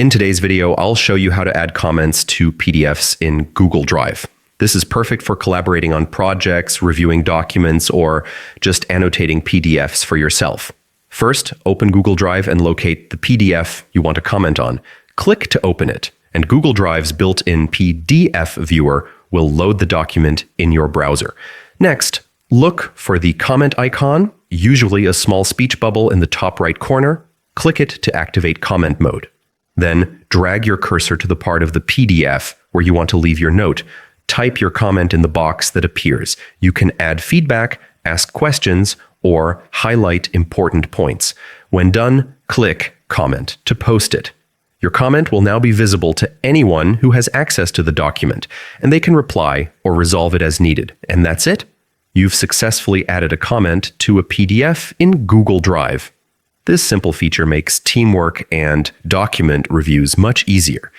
In today's video, I'll show you how to add comments to PDFs in Google Drive. This is perfect for collaborating on projects, reviewing documents, or just annotating PDFs for yourself. First, open Google Drive and locate the PDF you want to comment on. Click to open it, and Google Drive's built-in PDF viewer will load the document in your browser. Next, look for the comment icon, usually a small speech bubble in the top right corner. Click it to activate comment mode. Then drag your cursor to the part of the PDF where you want to leave your note. Type your comment in the box that appears. You can add feedback, ask questions, or highlight important points. When done, click Comment to post it. Your comment will now be visible to anyone who has access to the document, and they can reply or resolve it as needed. And that's it. You've successfully added a comment to a PDF in Google Drive. This simple feature makes teamwork and document reviews much easier.